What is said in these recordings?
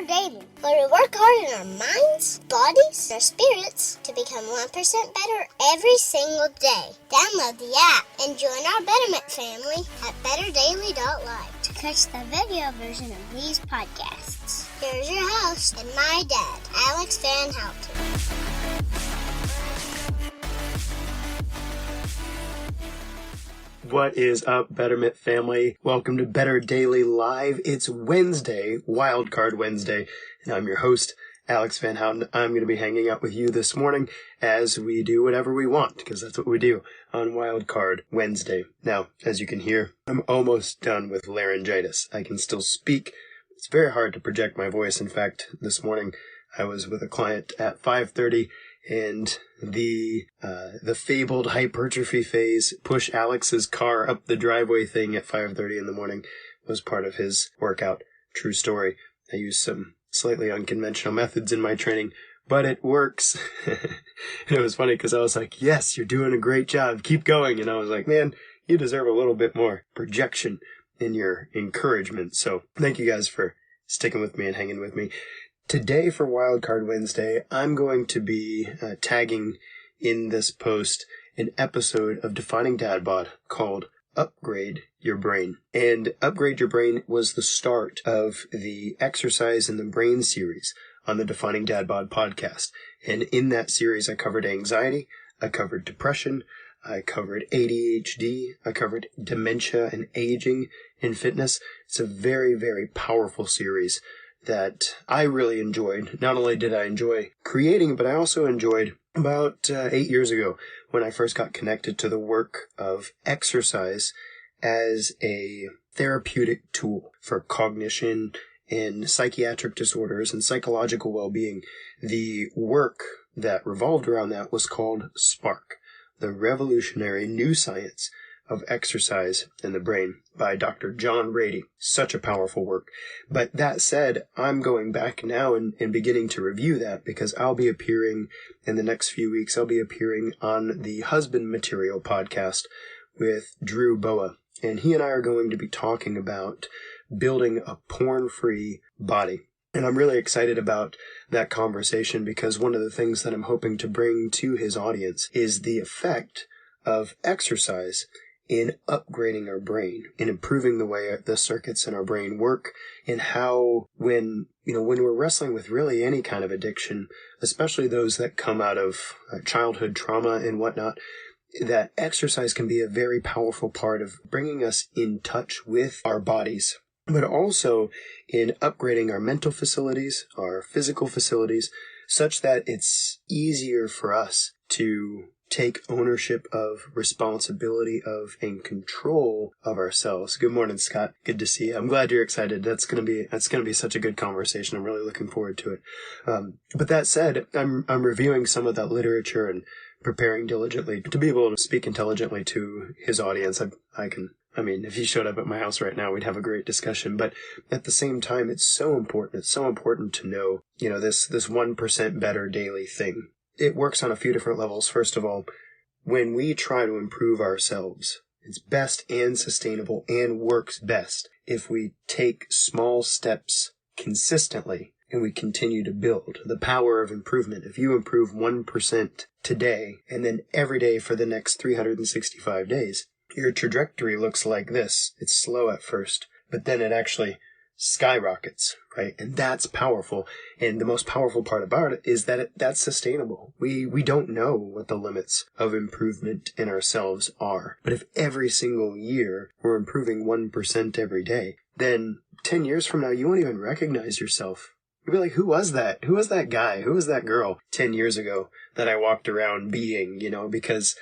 better daily, where we work hard in our minds, bodies, and our spirits to become 1% better every single day. Download the app and join our Betterment family at betterdaily.life to catch the video version of these podcasts. Here's your host and my dad, Alex Van Houten. What is up, Betterment family? Welcome to Better Daily Live. It's Wednesday, Wildcard Wednesday, and I'm your host, Alex Van Houten. I'm going to be hanging out with you this morning as we do whatever we want, because that's what we do on Wildcard Wednesday. Now, as you can hear, I'm almost done with laryngitis. I can still speak. It's very hard to project my voice. In fact, this morning I was with a client at 5:30, and the fabled hypertrophy phase, push Alex's car up the driveway thing at 5:30 in the morning was part of his workout. True story. I use some slightly unconventional methods in my training, but it works. And it was funny because I was like, yes, you're doing a great job. Keep going. And I was like, man, you deserve a little bit more projection in your encouragement. So thank you guys for sticking with me and hanging with me. Today for Wildcard Wednesday, I'm going to be tagging in this post an episode of Defining Dad Bod called Upgrade Your Brain. And Upgrade Your Brain was the start of the Exercise in the Brain series on the Defining Dad Bod podcast. And in that series, I covered anxiety, I covered depression, I covered ADHD, I covered dementia and aging in fitness. It's a very, very powerful series that I really enjoyed. Not only did I enjoy creating, but I also enjoyed about 8 years ago when I first got connected to the work of exercise as a therapeutic tool for cognition and psychiatric disorders and psychological well-being. The work that revolved around that was called SPARK, the revolutionary new science of exercise in the brain by Dr. John Rady. Such a powerful work. But that said, I'm going back now and beginning to review that because I'll be appearing in the next few weeks. I'll be appearing on the Husband Material podcast with Drew Boa. And he and I are going to be talking about building a porn-free body. And I'm really excited about that conversation because one of the things that I'm hoping to bring to his audience is the effect of exercise in upgrading our brain, in improving the way the circuits in our brain work, and how when we're wrestling with really any kind of addiction, especially those that come out of childhood trauma and whatnot, that exercise can be a very powerful part of bringing us in touch with our bodies, but also in upgrading our mental facilities, our physical facilities, such that it's easier for us to take ownership of, responsibility of, and control of ourselves. Good morning, Scott. Good to see you. I'm glad you're excited. That's gonna be such a good conversation. I'm really looking forward to it. But that said, I'm reviewing some of that literature and preparing diligently to be able to speak intelligently to his audience. If he showed up at my house right now, we'd have a great discussion. But at the same time, it's so important. It's so important to know, this 1% better daily thing. It works on a few different levels. First of all, when we try to improve ourselves, it's best and sustainable and works best if we take small steps consistently and we continue to build. The power of improvement. If you improve 1% today and then every day for the next 365 days, your trajectory looks like this. It's slow at first, but then it actually skyrockets, right? And that's powerful. And the most powerful part about it is that that's sustainable. We don't know what the limits of improvement in ourselves are. But if every single year we're improving 1% every day, then 10 years from now, you won't even recognize yourself. You'll be like, who was that? Who was that guy? Who was that girl 10 years ago that I walked around being, because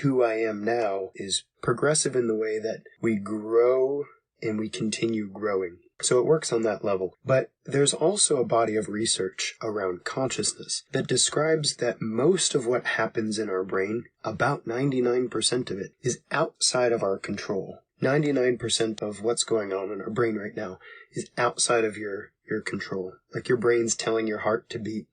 who I am now is progressive in the way that we grow and we continue growing. So it works on that level. But there's also a body of research around consciousness that describes that most of what happens in our brain, about 99% of it, is outside of our control. 99% of what's going on in our brain right now is outside of your control. Like your brain's telling your heart to beat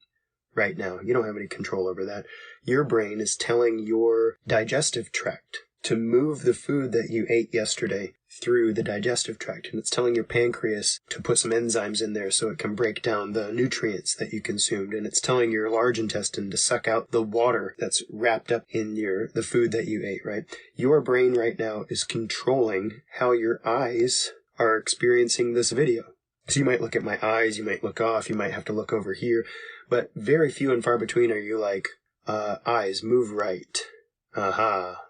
right now. You don't have any control over that. Your brain is telling your digestive tract to move the food that you ate yesterday through the digestive tract, and it's telling your pancreas to put some enzymes in there so it can break down the nutrients that you consumed, and it's telling your large intestine to suck out the water that's wrapped up in the food that you ate, right? Your brain right now is controlling how your eyes are experiencing this video. So you might look at my eyes, you might look off, you might have to look over here, but very few and far between are you like, eyes, move right. Aha.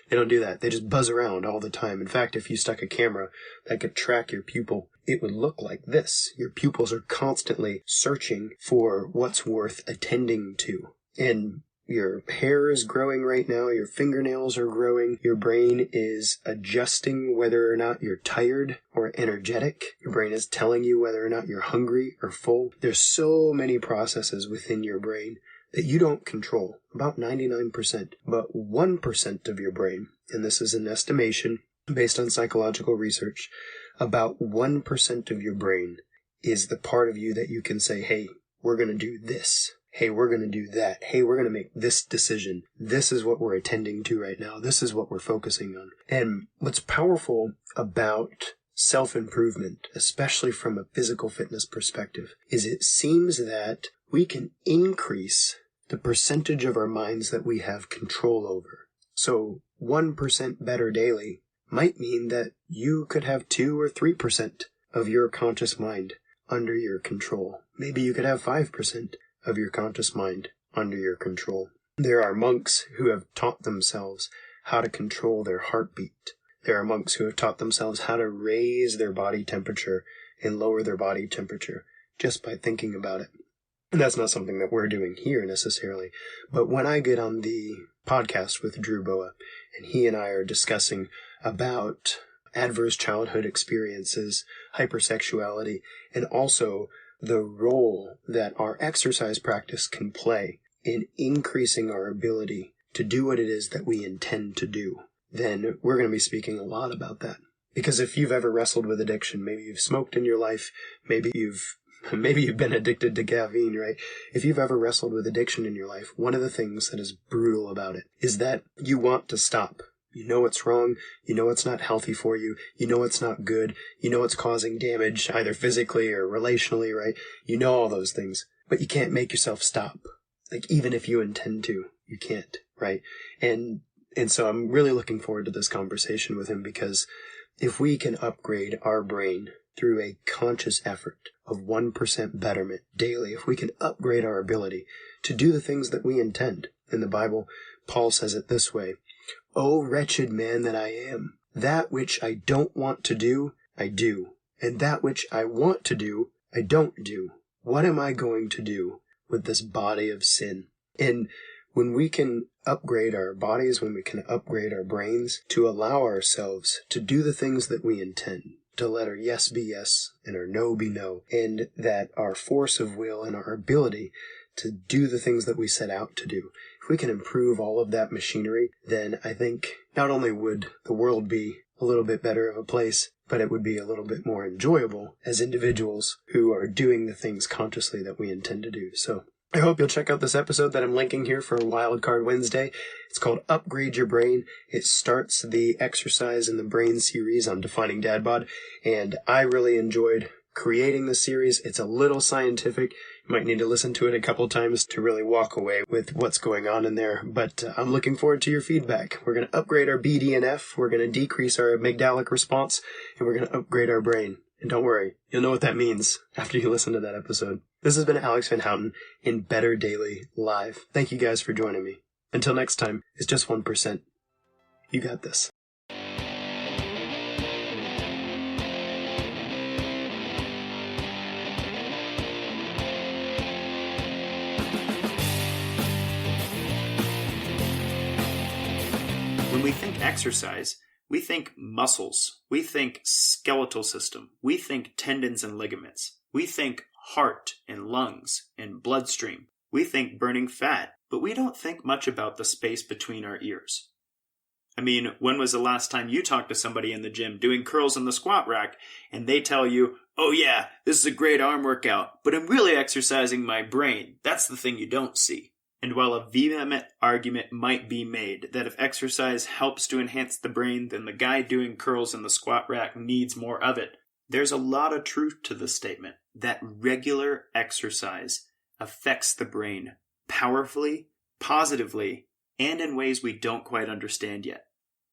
They don't do that. They just buzz around all the time. In fact, if you stuck a camera that could track your pupil, it would look like this. Your pupils are constantly searching for what's worth attending to. And your hair is growing right now. Your fingernails are growing. Your brain is adjusting whether or not you're tired or energetic. Your brain is telling you whether or not you're hungry or full. There's so many processes within your brain that you don't control, about 99%, but 1% of your brain, and this is an estimation based on psychological research, about 1% of your brain is the part of you that you can say, hey, we're going to do this. Hey, we're going to do that. Hey, we're going to make this decision. This is what we're attending to right now. This is what we're focusing on. And what's powerful about self-improvement, especially from a physical fitness perspective, is it seems that we can increase the percentage of our minds that we have control over. So 1% better daily might mean that you could have 2 or 3% of your conscious mind under your control. Maybe you could have 5% of your conscious mind under your control. There are monks who have taught themselves how to control their heartbeat. There are monks who have taught themselves how to raise their body temperature and lower their body temperature just by thinking about it. And that's not something that we're doing here necessarily. But when I get on the podcast with Drew Boa, and he and I are discussing about adverse childhood experiences, hypersexuality, and also the role that our exercise practice can play in increasing our ability to do what it is that we intend to do, then we're going to be speaking a lot about that. Because if you've ever wrestled with addiction, maybe you've smoked in your life, maybe you've been addicted to caffeine, right? If you've ever wrestled with addiction in your life, one of the things that is brutal about it is that you want to stop. You know it's wrong. You know it's not healthy for you. You know it's not good. You know it's causing damage, either physically or relationally, right? You know all those things, but you can't make yourself stop. Like, even if you intend to, you can't, right? And so I'm really looking forward to this conversation with him, because if we can upgrade our brain through a conscious effort of 1% betterment daily, if we can upgrade our ability to do the things that we intend. In the Bible, Paul says it this way, "O wretched man that I am, that which I don't want to do, I do, and that which I want to do, I don't do. What am I going to do with this body of sin?" And when we can upgrade our bodies, when we can upgrade our brains to allow ourselves to do the things that we intend, to let our yes be yes and our no be no, and that our force of will and our ability to do the things that we set out to do, if we can improve all of that machinery, then I think not only would the world be a little bit better of a place, but it would be a little bit more enjoyable as individuals who are doing the things consciously that we intend to do. So I hope you'll check out this episode that I'm linking here for Wildcard Wednesday. It's called Upgrade Your Brain. It starts the exercise in the brain series on defining dad bod, and I really enjoyed creating the series. It's a little scientific. You might need to listen to it a couple times to really walk away with what's going on in there, but I'm looking forward to your feedback. We're going to upgrade our BDNF, we're going to decrease our amygdalic response, and we're going to upgrade our brain. And don't worry, you'll know what that means after you listen to that episode. This has been Alex Van Houten in Better Daily Live. Thank you guys for joining me. Until next time, it's just 1%. You got this. When we think exercise, we think muscles, we think skeletal system, we think tendons and ligaments, we think heart and lungs and bloodstream, we think burning fat, but we don't think much about the space between our ears. I mean, when was the last time you talked to somebody in the gym doing curls on the squat rack and they tell you, "Oh yeah, this is a great arm workout, but I'm really exercising my brain." That's the thing you don't see. And while a vehement argument might be made that if exercise helps to enhance the brain, then the guy doing curls in the squat rack needs more of it, there's a lot of truth to this statement that regular exercise affects the brain powerfully, positively, and in ways we don't quite understand yet.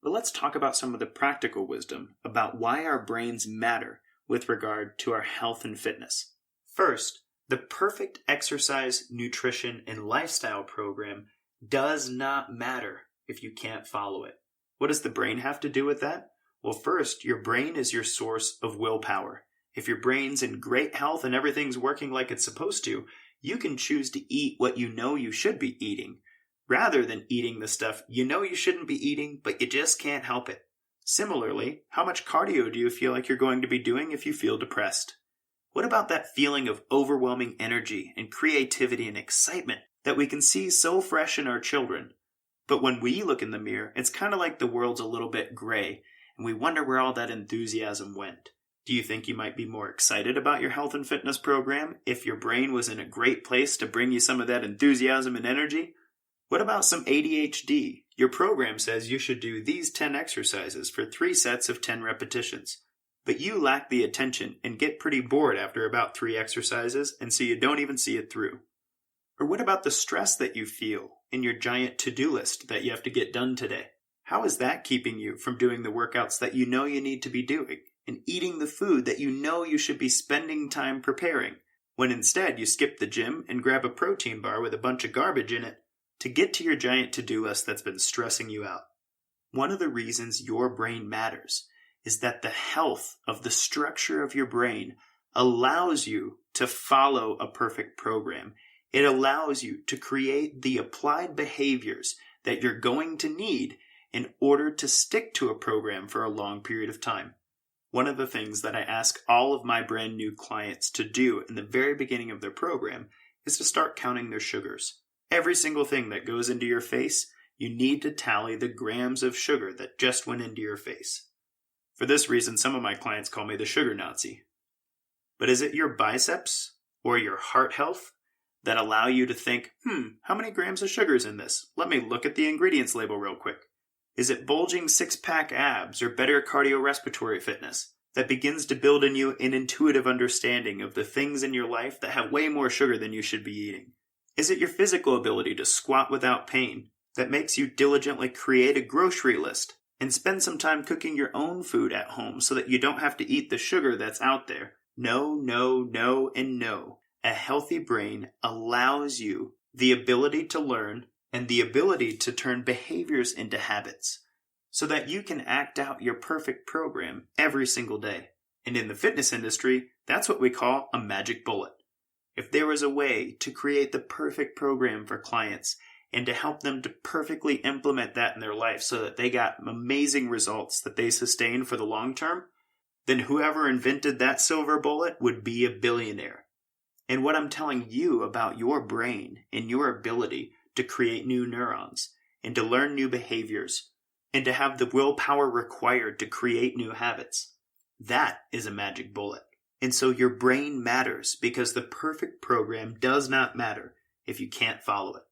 But let's talk about some of the practical wisdom about why our brains matter with regard to our health and fitness. First, the perfect exercise, nutrition, and lifestyle program does not matter if you can't follow it. What does the brain have to do with that? Well, first, your brain is your source of willpower. If your brain's in great health and everything's working like it's supposed to, you can choose to eat what you know you should be eating, rather than eating the stuff you know you shouldn't be eating, but you just can't help it. Similarly, how much cardio do you feel like you're going to be doing if you feel depressed? What about that feeling of overwhelming energy and creativity and excitement that we can see so fresh in our children? But when we look in the mirror, it's kind of like the world's a little bit gray, and we wonder where all that enthusiasm went. Do you think you might be more excited about your health and fitness program if your brain was in a great place to bring you some of that enthusiasm and energy? What about some ADHD? Your program says you should do these 10 exercises for 3 sets of 10 repetitions. But you lack the attention and get pretty bored after about 3 exercises, and so you don't even see it through. Or what about the stress that you feel in your giant to-do list that you have to get done today? How is that keeping you from doing the workouts that you know you need to be doing and eating the food that you know you should be spending time preparing, when instead you skip the gym and grab a protein bar with a bunch of garbage in it to get to your giant to-do list that's been stressing you out? One of the reasons your brain matters is that the health of the structure of your brain allows you to follow a perfect program. It allows you to create the applied behaviors that you're going to need in order to stick to a program for a long period of time. One of the things that I ask all of my brand new clients to do in the very beginning of their program is to start counting their sugars. Every single thing that goes into your face, you need to tally the grams of sugar that just went into your face. For this reason, some of my clients call me the sugar Nazi. But is it your biceps or your heart health that allow you to think, how many grams of sugar is in this? Let me look at the ingredients label real quick. Is it bulging 6-pack abs or better cardiorespiratory fitness that begins to build in you an intuitive understanding of the things in your life that have way more sugar than you should be eating? Is it your physical ability to squat without pain that makes you diligently create a grocery list and spend some time cooking your own food at home so that you don't have to eat the sugar that's out there? No, no, no, and no. A healthy brain allows you the ability to learn and the ability to turn behaviors into habits so that you can act out your perfect program every single day. And in the fitness industry, that's what we call a magic bullet. If there was a way to create the perfect program for clients and to help them to perfectly implement that in their life so that they got amazing results that they sustain for the long term, then whoever invented that silver bullet would be a billionaire. And what I'm telling you about your brain and your ability to create new neurons and to learn new behaviors and to have the willpower required to create new habits, that is a magic bullet. And so your brain matters because the perfect program does not matter if you can't follow it.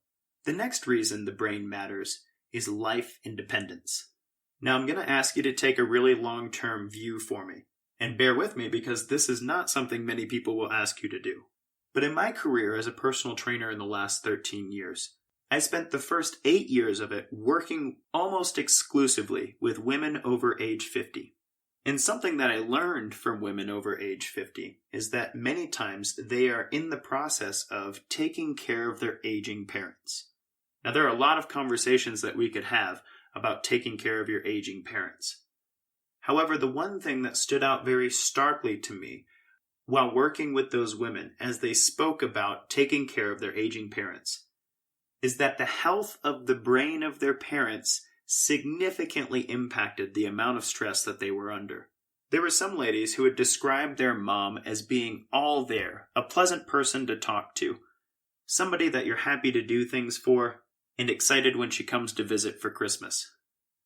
The next reason the brain matters is life independence. Now I'm going to ask you to take a really long-term view for me. And bear with me because this is not something many people will ask you to do. But in my career as a personal trainer in the last 13 years, I spent the first 8 years of it working almost exclusively with women over age 50. And something that I learned from women over age 50 is that many times they are in the process of taking care of their aging parents. Now, there are a lot of conversations that we could have about taking care of your aging parents. However, the one thing that stood out very starkly to me while working with those women as they spoke about taking care of their aging parents is that the health of the brain of their parents significantly impacted the amount of stress that they were under. There were some ladies who had described their mom as being all there, a pleasant person to talk to, somebody that you're happy to do things for, and excited when she comes to visit for Christmas.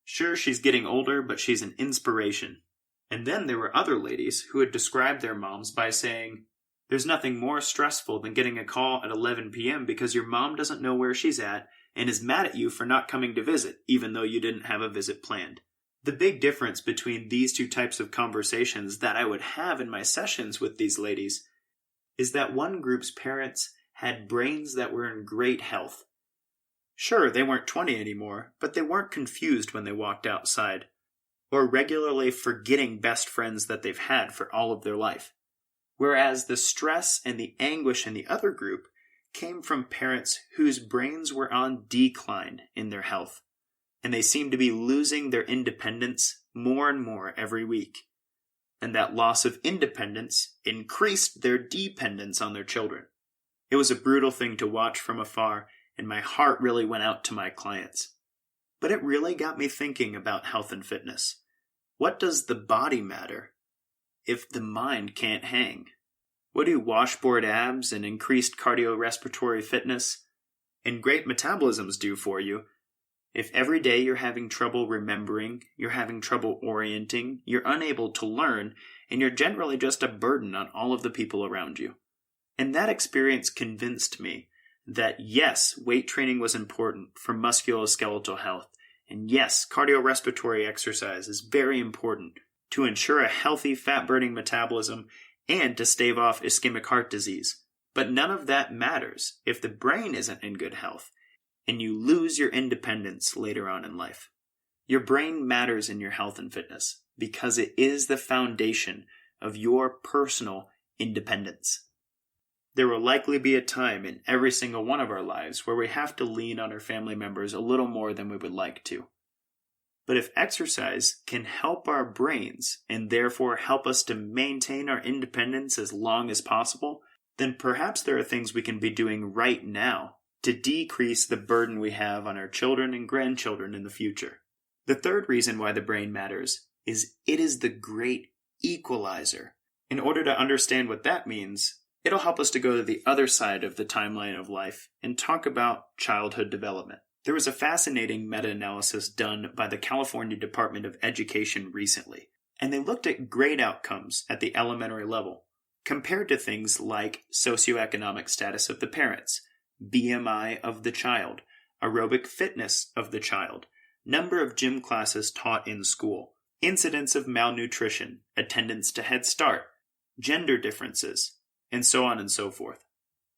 Sure, she's getting older, but she's an inspiration. And then there were other ladies who had described their moms by saying, There's nothing more stressful than getting a call at 11 p.m. because your mom doesn't know where she's at and is mad at you for not coming to visit, even though you didn't have a visit planned. The big difference between these two types of conversations that I would have in my sessions with these ladies is that one group's parents had brains that were in great health. Sure, they weren't 20 anymore, but they weren't confused when they walked outside, or regularly forgetting best friends that they've had for all of their life. Whereas the stress and the anguish in the other group came from parents whose brains were on decline in their health, and they seemed to be losing their independence more and more every week. And that loss of independence increased their dependence on their children. It was a brutal thing to watch from afar, and my heart really went out to my clients. But it really got me thinking about health and fitness. What does the body matter if the mind can't hang? What do washboard abs and increased cardiorespiratory fitness and great metabolisms do for you if every day you're having trouble remembering, you're having trouble orienting, you're unable to learn, and you're generally just a burden on all of the people around you? And that experience convinced me that yes, weight training was important for musculoskeletal health, and yes, cardiorespiratory exercise is very important to ensure a healthy fat-burning metabolism and to stave off ischemic heart disease. But none of that matters if the brain isn't in good health and you lose your independence later on in life. Your brain matters in your health and fitness because it is the foundation of your personal independence. There will likely be a time in every single one of our lives where we have to lean on our family members a little more than we would like to. But if exercise can help our brains and therefore help us to maintain our independence as long as possible, then perhaps there are things we can be doing right now to decrease the burden we have on our children and grandchildren in the future. The third reason why the brain matters is it is the great equalizer. In order to understand what that means, it'll help us to go to the other side of the timeline of life and talk about childhood development. There was a fascinating meta-analysis done by the California Department of Education recently, and they looked at grade outcomes at the elementary level, compared to things like socioeconomic status of the parents, BMI of the child, aerobic fitness of the child, number of gym classes taught in school, incidence of malnutrition, attendance to Head Start, gender differences, and so on and so forth.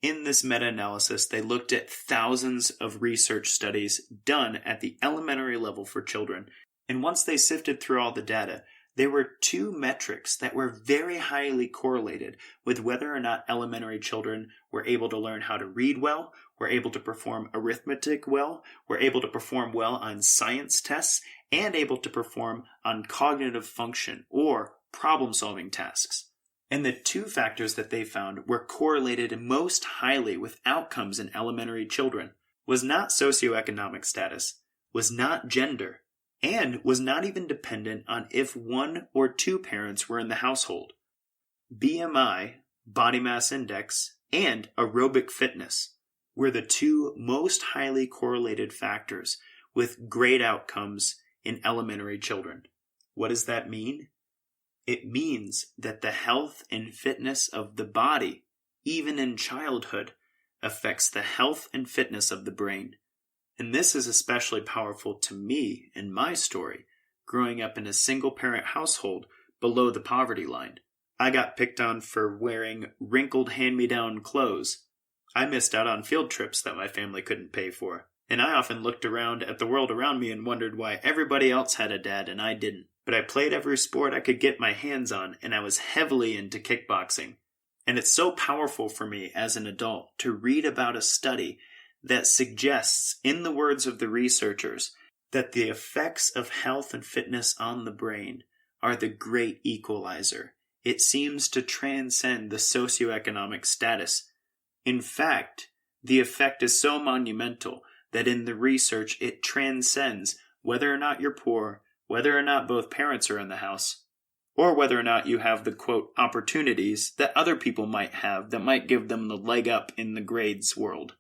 In this meta-analysis, they looked at thousands of research studies done at the elementary level for children, and once they sifted through all the data, there were two metrics that were very highly correlated with whether or not elementary children were able to learn how to read well, were able to perform arithmetic well, were able to perform well on science tests, and able to perform on cognitive function or problem-solving tasks. And the two factors that they found were correlated most highly with outcomes in elementary children was not socioeconomic status, was not gender, and was not even dependent on if one or two parents were in the household. BMI, body mass index, and aerobic fitness were the two most highly correlated factors with great outcomes in elementary children. What does that mean? It means that the health and fitness of the body, even in childhood, affects the health and fitness of the brain. And this is especially powerful to me in my story, growing up in a single-parent household below the poverty line. I got picked on for wearing wrinkled hand-me-down clothes. I missed out on field trips that my family couldn't pay for. And I often looked around at the world around me and wondered why everybody else had a dad and I didn't. But I played every sport I could get my hands on, and I was heavily into kickboxing. And it's so powerful for me as an adult to read about a study that suggests, in the words of the researchers, that the effects of health and fitness on the brain are the great equalizer. It seems to transcend the socioeconomic status. In fact, the effect is so monumental that in the research it transcends whether or not you're poor, whether or not both parents are in the house, or whether or not you have the, quote, opportunities that other people might have that might give them the leg up in the grades world.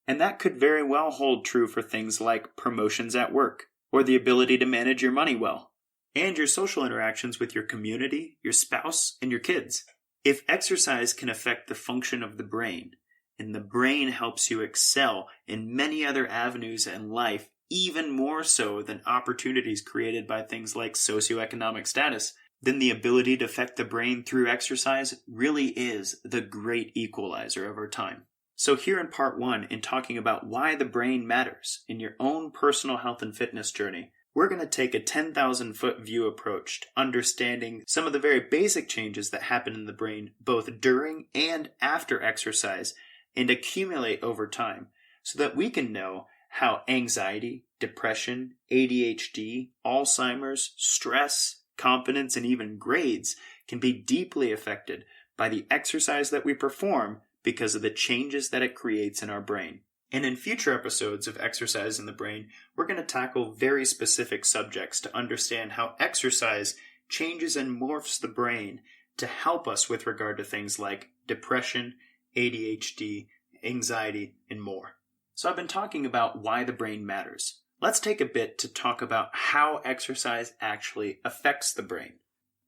And that could very well hold true for things like promotions at work, or the ability to manage your money well, and your social interactions with your community, your spouse, and your kids. If exercise can affect the function of the brain, and the brain helps you excel in many other avenues in life, even more so than opportunities created by things like socioeconomic status, then the ability to affect the brain through exercise really is the great equalizer of our time. So here in part 1, in talking about why the brain matters in your own personal health and fitness journey, we're going to take a 10,000-foot view approach to understanding some of the very basic changes that happen in the brain both during and after exercise and accumulate over time so that we can know how anxiety, depression, ADHD, Alzheimer's, stress, confidence, and even grades can be deeply affected by the exercise that we perform because of the changes that it creates in our brain. And in future episodes of Exercise in the Brain, we're going to tackle very specific subjects to understand how exercise changes and morphs the brain to help us with regard to things like depression, ADHD, anxiety, and more. So I've been talking about why the brain matters. Let's take a bit to talk about how exercise actually affects the brain.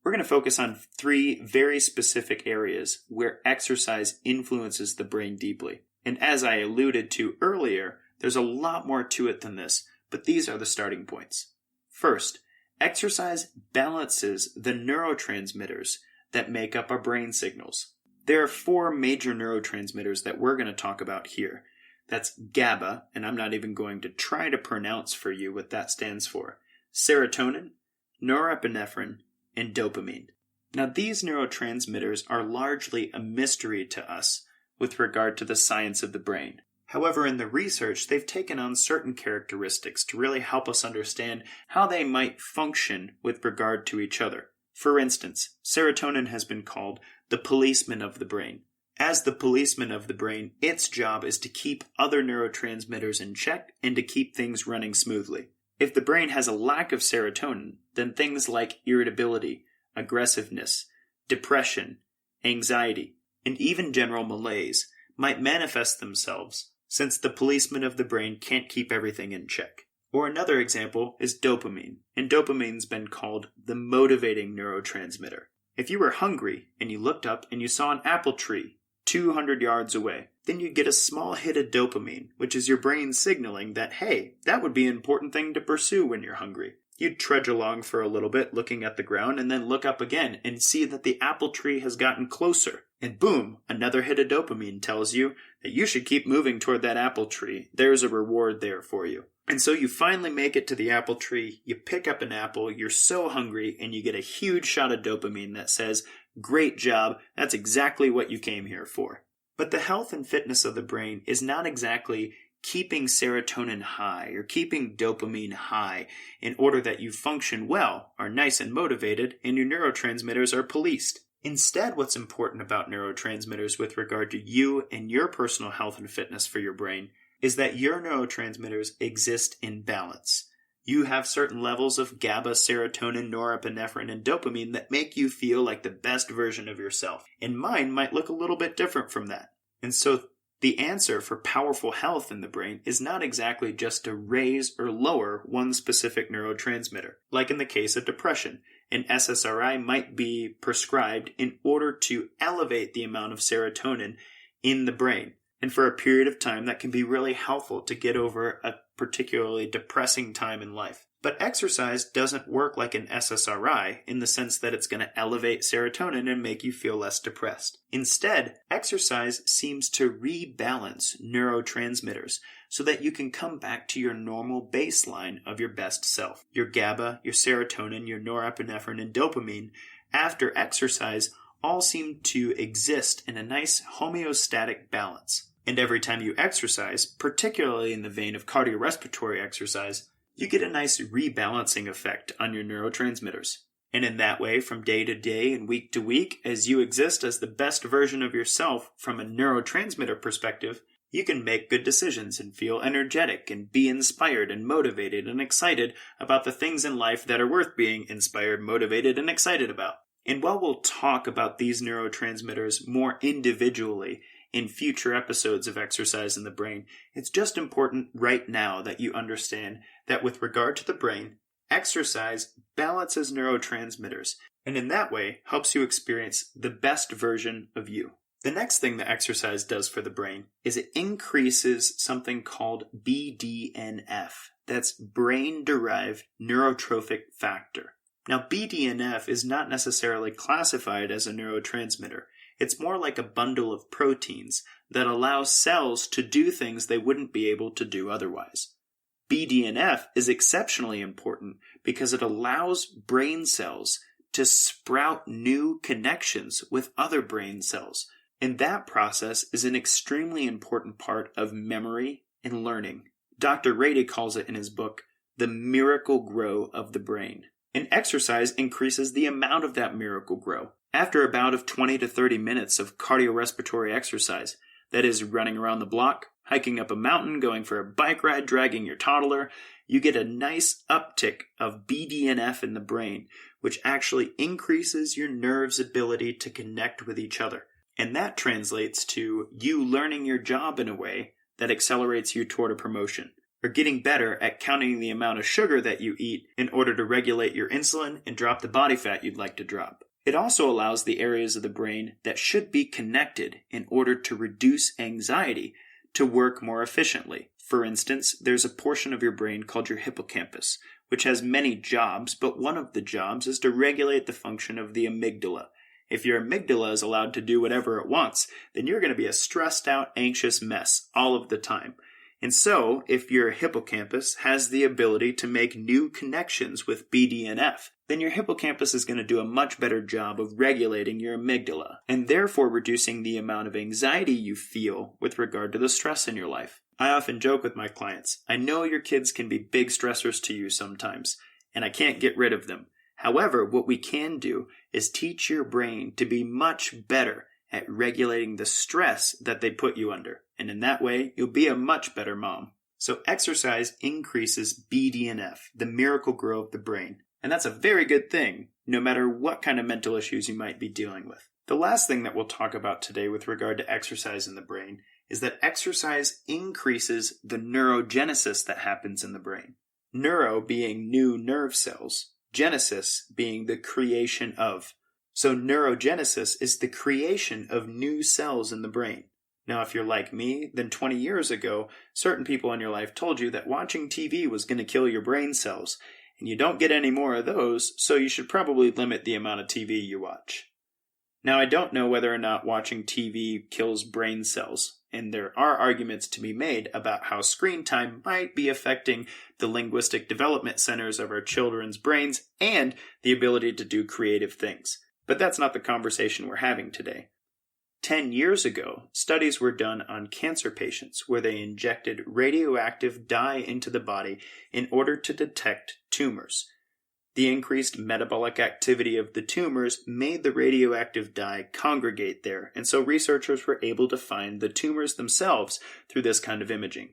We're going to focus on 3 very specific areas where exercise influences the brain deeply. And as I alluded to earlier, there's a lot more to it than this, but these are the starting points. First, exercise balances the neurotransmitters that make up our brain signals. There are 4 major neurotransmitters that we're going to talk about here. That's GABA, and I'm not even going to try to pronounce for you what that stands for. Serotonin, norepinephrine, and dopamine. Now, these neurotransmitters are largely a mystery to us with regard to the science of the brain. However, in the research, they've taken on certain characteristics to really help us understand how they might function with regard to each other. For instance, serotonin has been called the policeman of the brain. As the policeman of the brain, its job is to keep other neurotransmitters in check and to keep things running smoothly. If the brain has a lack of serotonin, then things like irritability, aggressiveness, depression, anxiety, and even general malaise might manifest themselves since the policeman of the brain can't keep everything in check. Or another example is dopamine, and dopamine's been called the motivating neurotransmitter. If you were hungry and you looked up and you saw an apple tree 200 yards away, then you'd get a small hit of dopamine, which is your brain signaling that, hey, that would be an important thing to pursue when you're hungry. You'd trudge along for a little bit, looking at the ground, and then look up again and see that the apple tree has gotten closer. And boom, another hit of dopamine tells you that you should keep moving toward that apple tree. There's a reward there for you. And so you finally make it to the apple tree, you pick up an apple, you're so hungry, and you get a huge shot of dopamine that says, great job, that's exactly what you came here for. But the health and fitness of the brain is not exactly keeping serotonin high or keeping dopamine high in order that you function well, are nice and motivated, and your neurotransmitters are policed. Instead, what's important about neurotransmitters with regard to you and your personal health and fitness for your brain is that your neurotransmitters exist in balance. You have certain levels of GABA, serotonin, norepinephrine, and dopamine that make you feel like the best version of yourself. And mine might look a little bit different from that. And so the answer for powerful health in the brain is not exactly just to raise or lower one specific neurotransmitter. Like in the case of depression, an SSRI might be prescribed in order to elevate the amount of serotonin in the brain. And for a period of time, that can be really helpful to get over a particularly depressing time in life. But exercise doesn't work like an SSRI in the sense that it's going to elevate serotonin and make you feel less depressed. Instead, exercise seems to rebalance neurotransmitters so that you can come back to your normal baseline of your best self. Your GABA, your serotonin, your norepinephrine, and dopamine after exercise all seem to exist in a nice homeostatic balance. And every time you exercise, particularly in the vein of cardiorespiratory exercise, you get a nice rebalancing effect on your neurotransmitters. And in that way, from day to day and week to week, as you exist as the best version of yourself from a neurotransmitter perspective, you can make good decisions and feel energetic and be inspired and motivated and excited about the things in life that are worth being inspired, motivated, and excited about. And while we'll talk about these neurotransmitters more individually in future episodes of Exercise in the Brain, it's just important right now that you understand that with regard to the brain, Exercise balances neurotransmitters, and in that way helps you experience the best version of you. The next thing that exercise does for the brain is it increases something called BDNF. That's brain-derived neurotrophic factor. Now, BDNF is not necessarily classified as a neurotransmitter. It's more like a bundle of proteins that allow cells to do things they wouldn't be able to do otherwise. BDNF is exceptionally important because it allows brain cells to sprout new connections with other brain cells. And that process is an extremely important part of memory and learning. Dr. Rady calls it in his book, the miracle grow of the brain. And exercise increases the amount of that miracle grow. After a bout of 20 to 30 minutes of cardiorespiratory exercise, that is running around the block, hiking up a mountain, going for a bike ride, dragging your toddler, you get a nice uptick of BDNF in the brain, which actually increases your nerves' ability to connect with each other. And that translates to you learning your job in a way that accelerates you toward a promotion, or getting better at counting the amount of sugar that you eat in order to regulate your insulin and drop the body fat you'd like to drop. It also allows the areas of the brain that should be connected in order to reduce anxiety to work more efficiently. For instance, there's a portion of your brain called your hippocampus, which has many jobs, but one of the jobs is to regulate the function of the amygdala. If your amygdala is allowed to do whatever it wants, then you're going to be a stressed out, anxious mess all of the time. And so, if your hippocampus has the ability to make new connections with BDNF, then your hippocampus is going to do a much better job of regulating your amygdala, and therefore reducing the amount of anxiety you feel with regard to the stress in your life. I often joke with my clients, I know your kids can be big stressors to you sometimes, and I can't get rid of them. However, what we can do is teach your brain to be much better at regulating the stress that they put you under. And in that way, you'll be a much better mom. So exercise increases BDNF, the miracle grow of the brain. And that's a very good thing, no matter what kind of mental issues you might be dealing with. The last thing that we'll talk about today with regard to exercise in the brain is that exercise increases the neurogenesis that happens in the brain. Neuro being new nerve cells, genesis being the creation of. So neurogenesis is the creation of new cells in the brain. Now, if you're like me, then 20 years ago, certain people in your life told you that watching TV was going to kill your brain cells, and you don't get any more of those, so you should probably limit the amount of TV you watch. Now, I don't know whether or not watching TV kills brain cells, and there are arguments to be made about how screen time might be affecting the linguistic development centers of our children's brains and the ability to do creative things. But that's not the conversation we're having today. 10 years ago, studies were done on cancer patients where they injected radioactive dye into the body in order to detect tumors. The increased metabolic activity of the tumors made the radioactive dye congregate there, and so researchers were able to find the tumors themselves through this kind of imaging.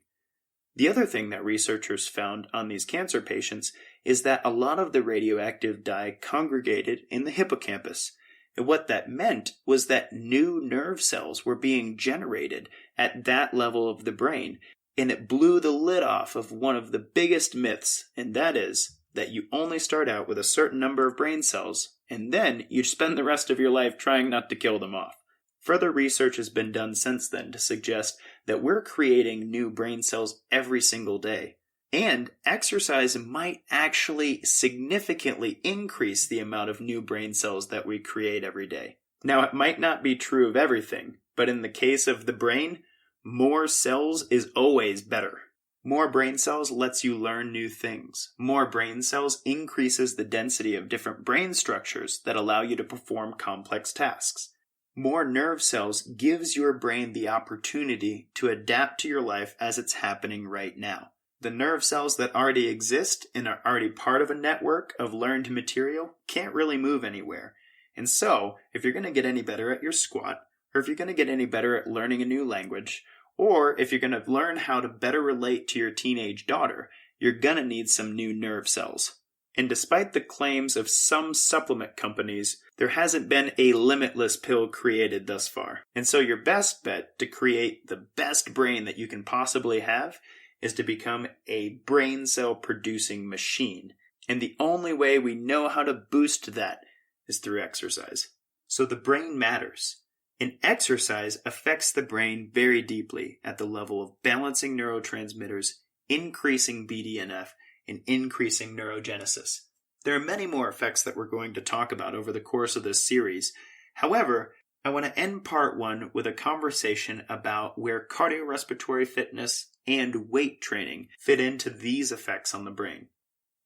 The other thing that researchers found on these cancer patients is that a lot of the radioactive dye congregated in the hippocampus. And what that meant was that new nerve cells were being generated at that level of the brain, and it blew the lid off of one of the biggest myths, and that is that you only start out with a certain number of brain cells, and then you spend the rest of your life trying not to kill them off. Further research has been done since then to suggest that we're creating new brain cells every single day. And exercise might actually significantly increase the amount of new brain cells that we create every day. Now, it might not be true of everything, but in the case of the brain, more cells is always better. More brain cells lets you learn new things. More brain cells increases the density of different brain structures that allow you to perform complex tasks. More nerve cells gives your brain the opportunity to adapt to your life as it's happening right now. The nerve cells that already exist and are already part of a network of learned material can't really move anywhere. And so, if you're going to get any better at your squat, or if you're going to get any better at learning a new language, or if you're going to learn how to better relate to your teenage daughter, you're going to need some new nerve cells. And despite the claims of some supplement companies, there hasn't been a limitless pill created thus far. And so your best bet to create the best brain that you can possibly have is to become a brain cell producing machine. And the only way we know how to boost that is through exercise. So the brain matters. And exercise affects the brain very deeply at the level of balancing neurotransmitters, increasing BDNF, and increasing neurogenesis. There are many more effects that we're going to talk about over the course of this series. However, I want to end part one with a conversation about where cardiorespiratory fitness and weight training fit into these effects on the brain.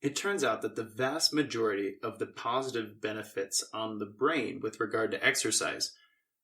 It turns out that the vast majority of the positive benefits on the brain with regard to exercise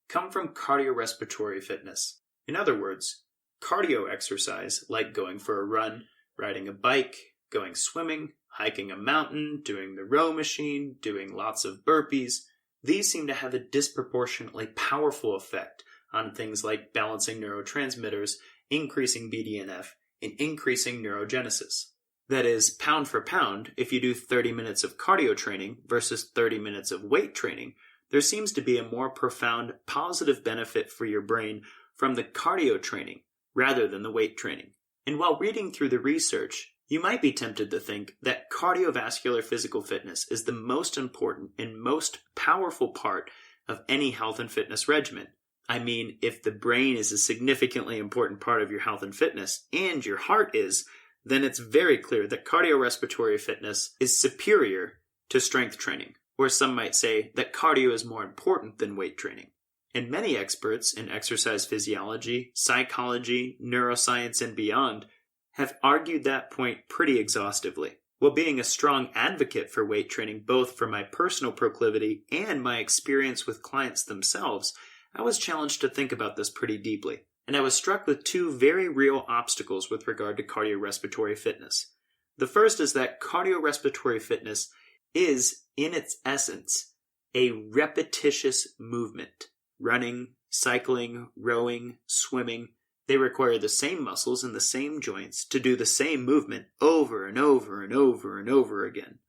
come from cardiorespiratory fitness. In other words, cardio exercise, like going for a run, riding a bike, going swimming, hiking a mountain, doing the row machine, doing lots of burpees, these seem to have a disproportionately powerful effect on things like balancing neurotransmitters, increasing BDNF, and increasing neurogenesis. That is, pound for pound, if you do 30 minutes of cardio training versus 30 minutes of weight training, there seems to be a more profound positive benefit for your brain from the cardio training rather than the weight training. And while reading through the research, you might be tempted to think that cardiovascular physical fitness is the most important and most powerful part of any health and fitness regimen. I mean, if the brain is a significantly important part of your health and fitness, and your heart is, then it's very clear that cardiorespiratory fitness is superior to strength training, or some might say that cardio is more important than weight training. And many experts in exercise physiology, psychology, neuroscience, and beyond have argued that point pretty exhaustively. While being a strong advocate for weight training, both for my personal proclivity and my experience with clients themselves, I was challenged to think about this pretty deeply. And I was struck with two very real obstacles with regard to cardiorespiratory fitness. The first is that cardiorespiratory fitness is, in its essence, a repetitious movement. Running, cycling, rowing, swimming, they require the same muscles and the same joints to do the same movement over and over and over and over again.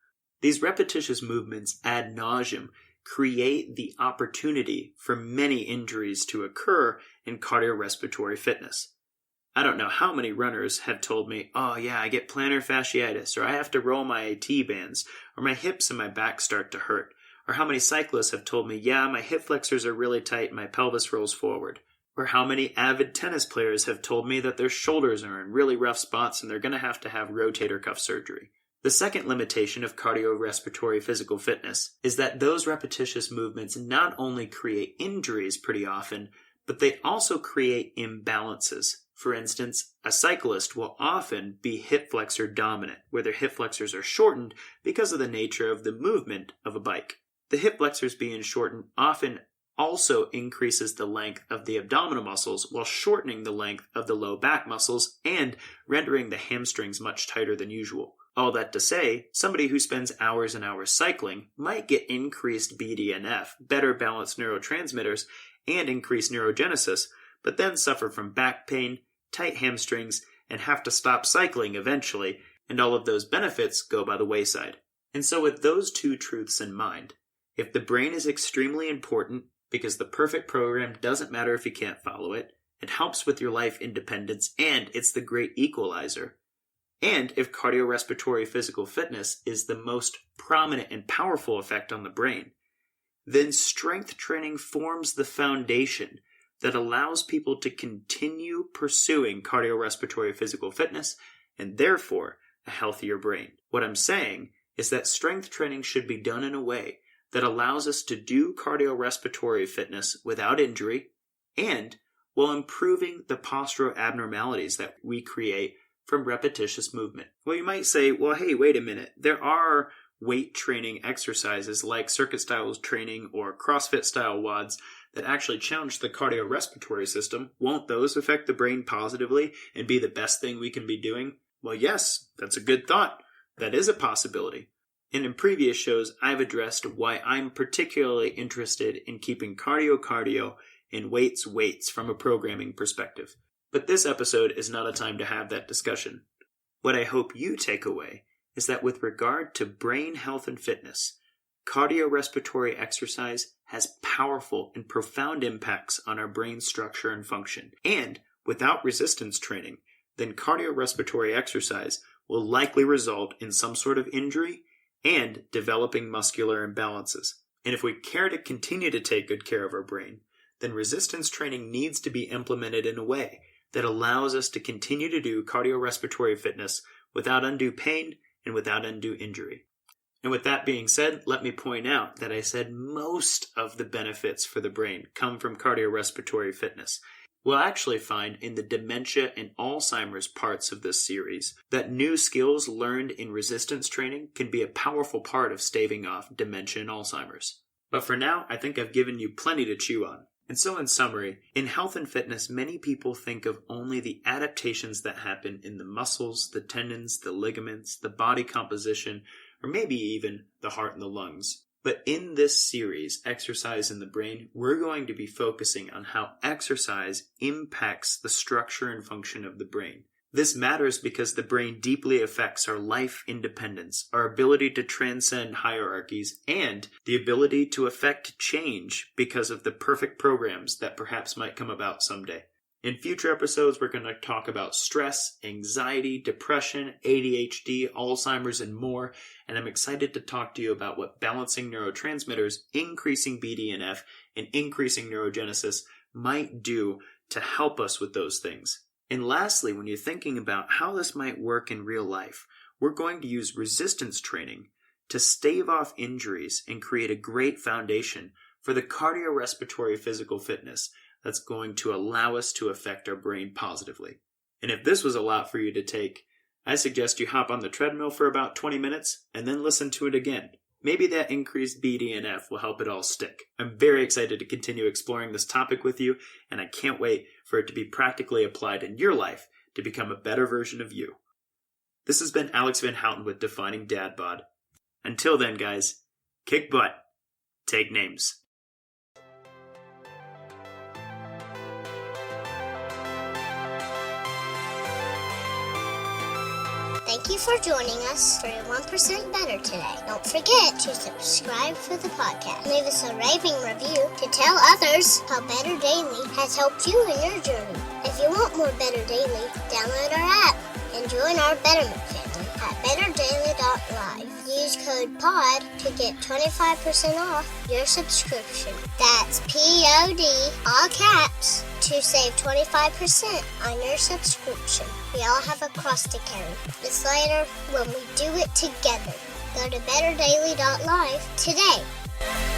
These repetitious movements ad nauseum create the opportunity for many injuries to occur in cardiorespiratory fitness. I don't know how many runners have told me, oh yeah, I get plantar fasciitis, or I have to roll my AT bands, or my hips and my back start to hurt. Or how many cyclists have told me, yeah, my hip flexors are really tight and my pelvis rolls forward. Or how many avid tennis players have told me that their shoulders are in really rough spots and they're going to have rotator cuff surgery. The second limitation of cardiorespiratory physical fitness is that those repetitious movements not only create injuries pretty often, but they also create imbalances. For instance, a cyclist will often be hip flexor dominant, where their hip flexors are shortened because of the nature of the movement of a bike. The hip flexors being shortened often also increases the length of the abdominal muscles while shortening the length of the low back muscles and rendering the hamstrings much tighter than usual. All that to say, somebody who spends hours and hours cycling might get increased BDNF, better balanced neurotransmitters, and increased neurogenesis, but then suffer from back pain, tight hamstrings, and have to stop cycling eventually, and all of those benefits go by the wayside. And so with those two truths in mind, if the brain is extremely important because the perfect program doesn't matter if you can't follow it, it helps with your life independence, and it's the great equalizer, and if cardiorespiratory physical fitness is the most prominent and powerful effect on the brain, then strength training forms the foundation that allows people to continue pursuing cardiorespiratory physical fitness and therefore a healthier brain. What I'm saying is that strength training should be done in a way that allows us to do cardiorespiratory fitness without injury and while improving the postural abnormalities that we create from repetitious movement. Well, you might say, well, hey, wait a minute. There are weight training exercises like circuit style training or CrossFit style WODs that actually challenge the cardiorespiratory system. Won't those affect the brain positively and be the best thing we can be doing? Well, yes, that's a good thought. That is a possibility. And in previous shows, I've addressed why I'm particularly interested in keeping cardio and weights from a programming perspective. But this episode is not a time to have that discussion. What I hope you take away is that with regard to brain health and fitness, cardiorespiratory exercise has powerful and profound impacts on our brain structure and function. And without resistance training, then cardiorespiratory exercise will likely result in some sort of injury and developing muscular imbalances. And if we care to continue to take good care of our brain, then resistance training needs to be implemented in a way that allows us to continue to do cardiorespiratory fitness without undue pain and without undue injury. And with that being said, let me point out that I said most of the benefits for the brain come from cardiorespiratory fitness. We'll actually find in the dementia and Alzheimer's parts of this series that new skills learned in resistance training can be a powerful part of staving off dementia and Alzheimer's. But for now, I think I've given you plenty to chew on. And so in summary, in health and fitness, many people think of only the adaptations that happen in the muscles, the tendons, the ligaments, the body composition, or maybe even the heart and the lungs. But in this series, Exercise in the Brain, we're going to be focusing on how exercise impacts the structure and function of the brain. This matters because the brain deeply affects our life independence, our ability to transcend hierarchies, and the ability to affect change because of the perfect programs that perhaps might come about someday. In future episodes, we're going to talk about stress, anxiety, depression, ADHD, Alzheimer's, and more. And I'm excited to talk to you about what balancing neurotransmitters, increasing BDNF, and increasing neurogenesis might do to help us with those things. And lastly, when you're thinking about how this might work in real life, we're going to use resistance training to stave off injuries and create a great foundation for the cardiorespiratory physical fitness that's going to allow us to affect our brain positively. And if this was a lot for you to take, I suggest you hop on the treadmill for about 20 minutes and then listen to it again. Maybe that increased BDNF will help it all stick. I'm very excited to continue exploring this topic with you, and I can't wait for it to be practically applied in your life to become a better version of you. This has been Alex Van Houten with Defining Dad Bod. Until then, guys, kick butt, take names. Thank you for joining us for 1% Better today. Don't forget to subscribe for the podcast. Leave us a raving review to tell others how Better Daily has helped you in your journey. If you want more Better Daily, download our app and join our Betterment family at betterdaily.live. Use code POD to get 25% off your subscription. That's POD, all caps, to save 25% on your subscription. We all have a cross to carry. It's lighter when we do it together. Go to betterdaily.live today.